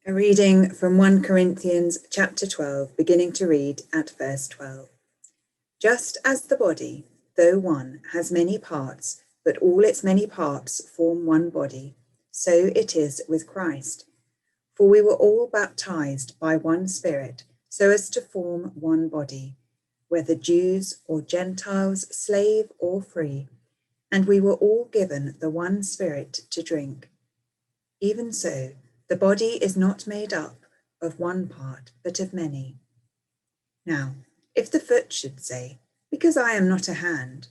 A reading from 1 Corinthians chapter 12, beginning to read at verse 12. Just as the body, though one, has many parts, but all its many parts form one body, so it is with Christ. For we were all baptized by one Spirit, so as to form one body, whether Jews or Gentiles, slave or free, and we were all given the one Spirit to drink. Even so, the body is not made up of one part, but of many. Now, if the foot should say, "Because I am not a hand,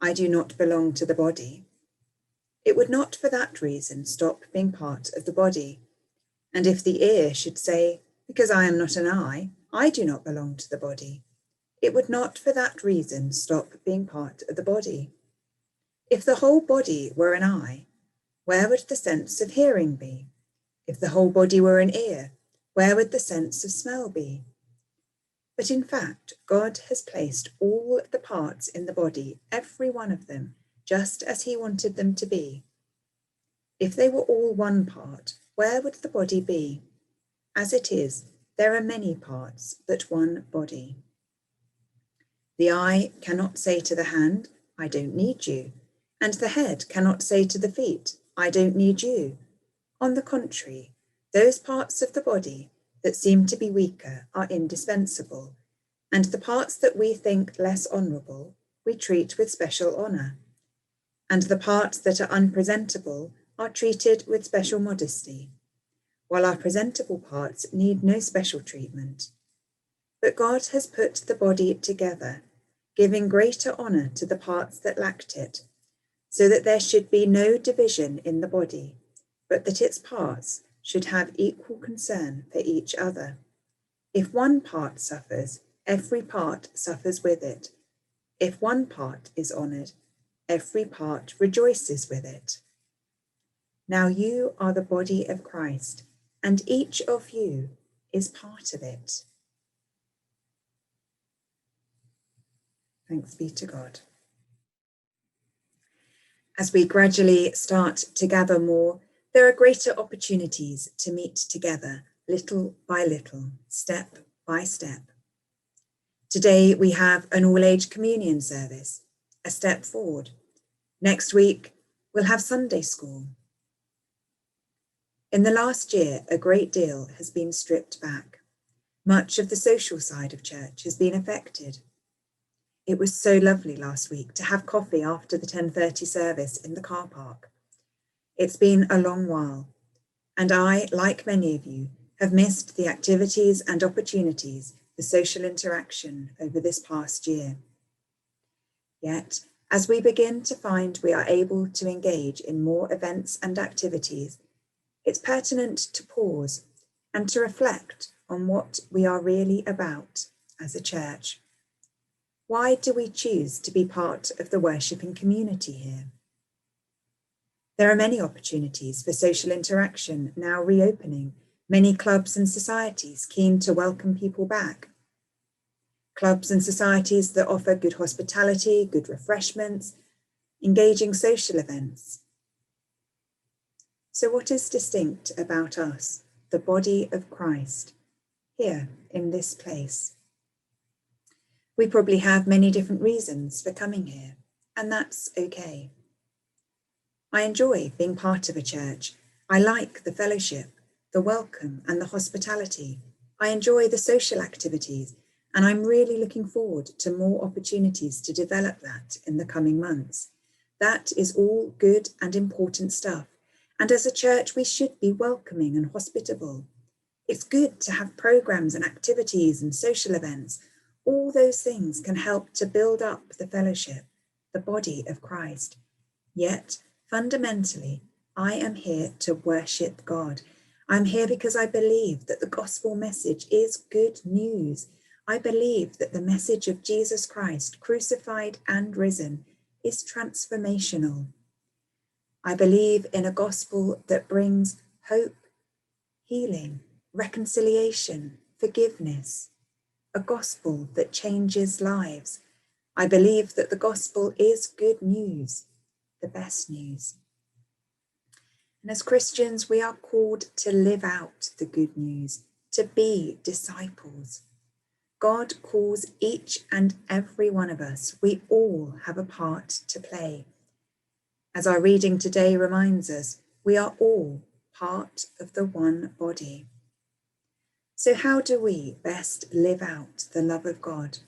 I do not belong to the body," it would not for that reason stop being part of the body. And if the ear should say, "Because I am not an eye, I do not belong to the body," it would not for that reason stop being part of the body. If the whole body were an eye, where would the sense of hearing be? If the whole body were an ear, where would the sense of smell be? But in fact, God has placed all the parts in the body, every one of them, just as he wanted them to be. If they were all one part, where would the body be? As it is, there are many parts, but one body. The eye cannot say to the hand, "I don't need you," and the head cannot say to the feet, "I don't need you." On the contrary, those parts of the body that seem to be weaker are indispensable, and the parts that we think less honourable we treat with special honour, and the parts that are unpresentable are treated with special modesty, while our presentable parts need no special treatment. But God has put the body together, giving greater honour to the parts that lacked it, so that there should be no division in the body, but that its parts should have equal concern for each other. If one part suffers, every part suffers with it. If one part is honoured, every part rejoices with it. Now you are the body of Christ, and each of you is part of it. Thanks be to God. As we gradually start to gather more, there are greater opportunities to meet together, little by little, step by step. Today we have an all-age communion service, a step forward. Next week we'll have Sunday school. In the last year, a great deal has been stripped back. Much of the social side of church has been affected. It was so lovely last week to have coffee after the 10:30 service in the car park. It's been a long while, and I, like many of you, have missed the activities and opportunities for social interaction over this past year. Yet, as we begin to find we are able to engage in more events and activities, it's pertinent to pause and to reflect on what we are really about as a church. Why do we choose to be part of the worshipping community here? There are many opportunities for social interaction now reopening, many clubs and societies keen to welcome people back. Clubs and societies that offer good hospitality, good refreshments, engaging social events. So what is distinct about us, the body of Christ, here in this place? We probably have many different reasons for coming here, and that's okay. I enjoy being part of a church. I like the fellowship, the welcome and the hospitality. I enjoy the social activities, and I'm really looking forward to more opportunities to develop that in the coming months. That is all good and important stuff. And as a church, we should be welcoming and hospitable. It's good to have programs and activities and social events. All those things can help to build up the fellowship, the body of Christ. Yet, fundamentally, I am here to worship God. I'm here because I believe that the gospel message is good news. I believe that the message of Jesus Christ, crucified and risen, is transformational. I believe in a gospel that brings hope, healing, reconciliation, forgiveness, a gospel that changes lives. I believe that the gospel is good news, the best news. And as Christians, we are called to live out the good news, to be disciples. God calls each and every one of us. We all have a part to play. As our reading today reminds us, we are all part of the one body. So how do we best live out the love of God?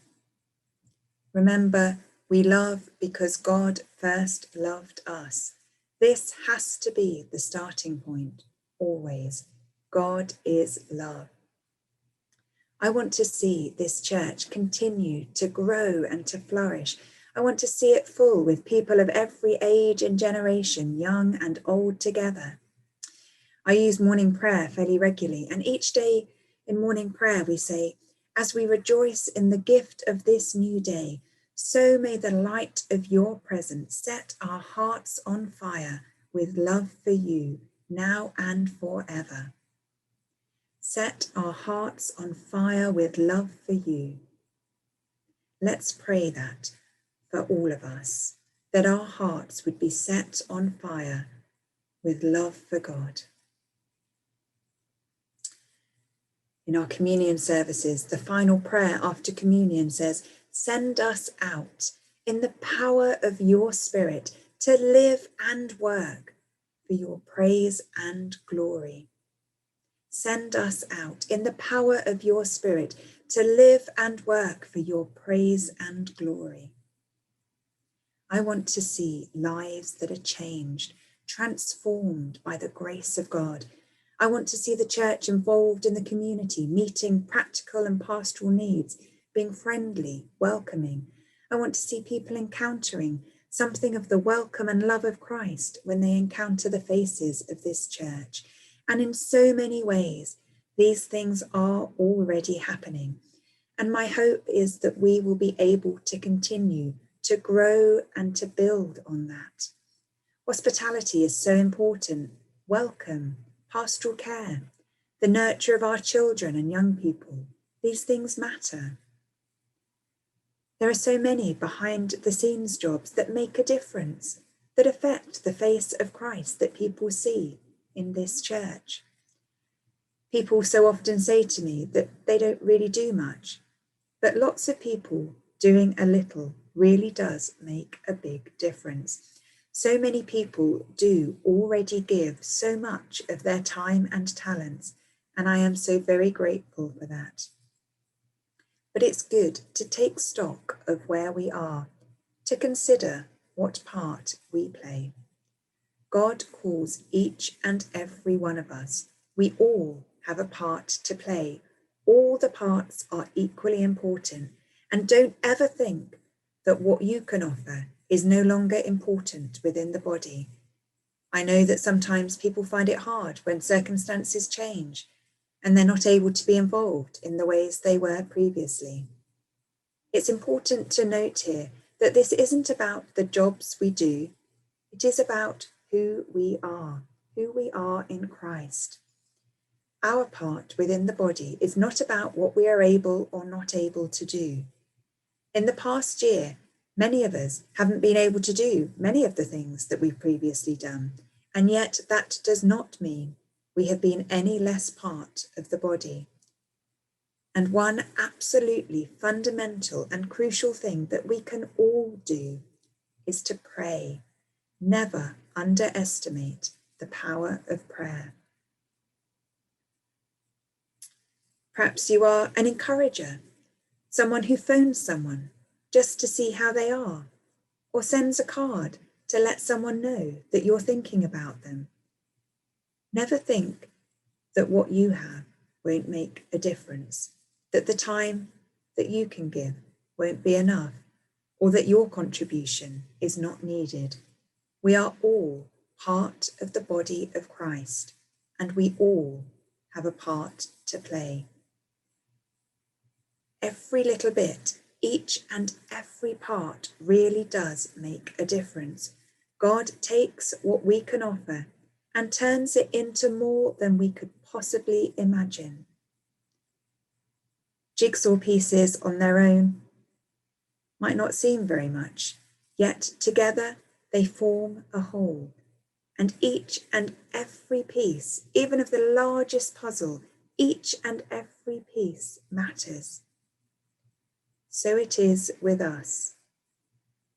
Remember, we love because God first loved us. This has to be the starting point, always. God is love. I want to see this church continue to grow and to flourish. I want to see it full with people of every age and generation, young and old together. I use morning prayer fairly regularly, and each day in morning prayer we say, as we rejoice in the gift of this new day, so may the light of your presence set our hearts on fire with love for you, now and forever. Set our hearts on fire with love for you. Let's pray that for all of us, that our hearts would be set on fire with love for God. In our communion services, the final prayer after communion says, send us out in the power of your Spirit to live and work for your praise and glory. Send us out in the power of your Spirit to live and work for your praise and glory. I want to see lives that are changed, transformed by the grace of God. I want to see the church involved in the community, meeting practical and pastoral needs, being friendly, welcoming. I want to see people encountering something of the welcome and love of Christ when they encounter the faces of this church. And in so many ways, these things are already happening. And my hope is that we will be able to continue to grow and to build on that. Hospitality is so important. Welcome, pastoral care, the nurture of our children and young people. These things matter. There are so many behind the scenes jobs that make a difference, that affect the face of Christ that people see in this church. People so often say to me that they don't really do much, but lots of people doing a little really does make a big difference. So many people do already give so much of their time and talents, and I am so very grateful for that. But it's good to take stock of where we are, to consider what part we play. God calls each and every one of us. We all have a part to play. All the parts are equally important, and don't ever think that what you can offer is no longer important within the body. I know that sometimes people find it hard when circumstances change and they're not able to be involved in the ways they were previously. It's important to note here that this isn't about the jobs we do, it is about who we are in Christ. Our part within the body is not about what we are able or not able to do. In the past year, many of us haven't been able to do many of the things that we've previously done, and yet that does not mean we have been any less part of the body. And one absolutely fundamental and crucial thing that we can all do is to pray. Never underestimate the power of prayer. Perhaps you are an encourager, someone who phones someone just to see how they are, or sends a card to let someone know that you're thinking about them. Never think that what you have won't make a difference, that the time that you can give won't be enough, or that your contribution is not needed. We are all part of the body of Christ, and we all have a part to play. Every little bit, each and every part really does make a difference. God takes what we can offer and turns it into more than we could possibly imagine. Jigsaw pieces on their own might not seem very much, yet together they form a whole. and each and every piece, even of the largest puzzle, each and every piece matters. So it is with us.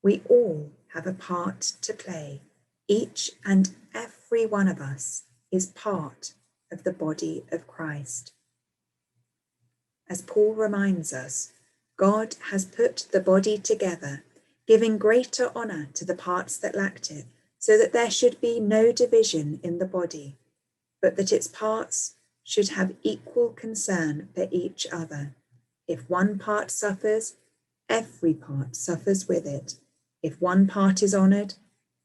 We all have a part to play. Each and every one of us is part of the body of Christ. As Paul reminds us, God has put the body together, giving greater honour to the parts that lacked it, so that there should be no division in the body, but that its parts should have equal concern for each other. If one part suffers, every part suffers with it. If one part is honoured,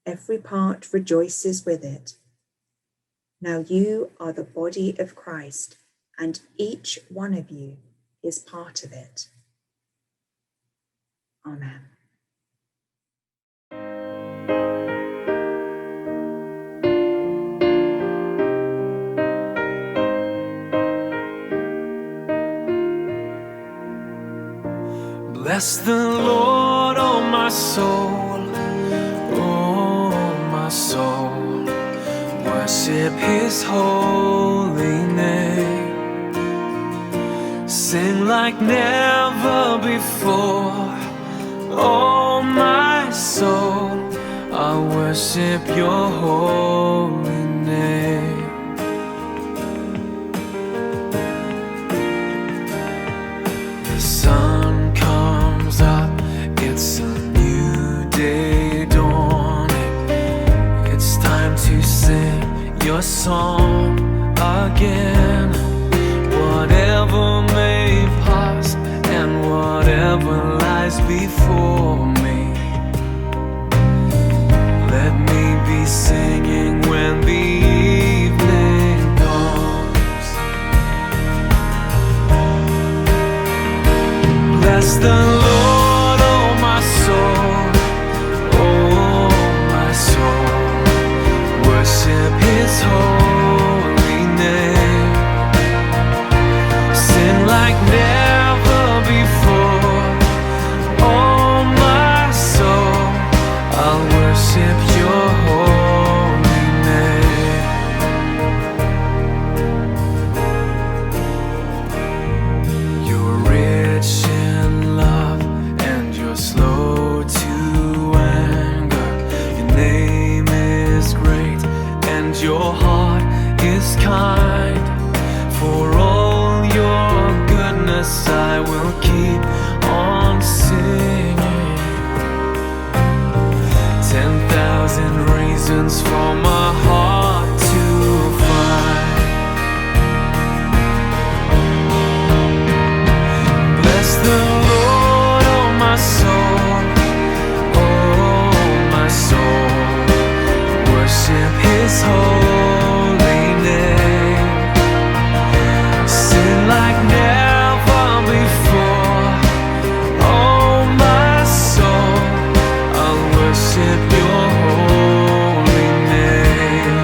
every part rejoices with it. Now you are the body of Christ, and each one of you is part of it. Amen. Bless the Lord, oh my soul, oh my soul. Worship His holy name. Sing like never before, oh my soul. I worship Your holy name. The sun comes up, it's a new day dawning. It's time to sing Your song again. Whatever may pass and whatever lies before me, let me be singing when the evening dawns. Bless the Lord, oh my soul, oh my soul. Worship His holy name. Sing like never before, oh my soul. I'll worship Your holy name. You're rich in love and You're slow to anger. Your name is great and Your heart is kind. For all Your goodness I will keep on singing. 10,000 reasons for my heart to find. Bless the Lord, oh my soul, oh my soul. Worship His holy name. Sing like never before, oh my soul. I'll worship Your holy name.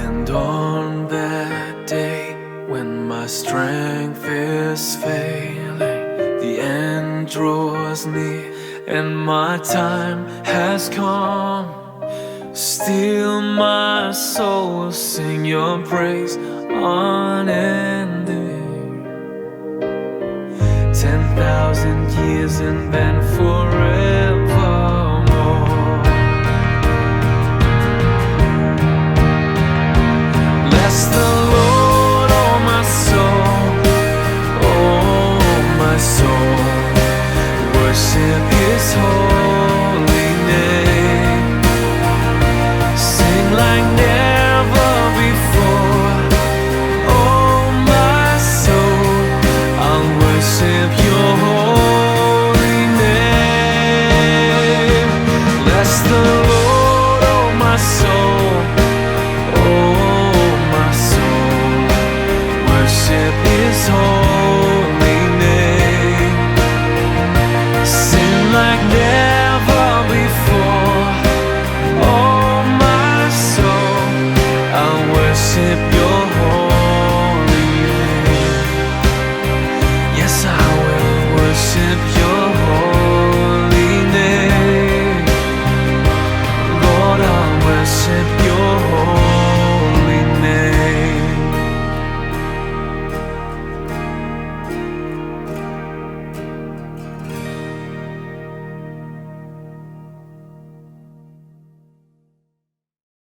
And on that day when my strength is failing, the end draws near and my time has come, still my soul will sing Your praise unending. 10,000 years and then forever.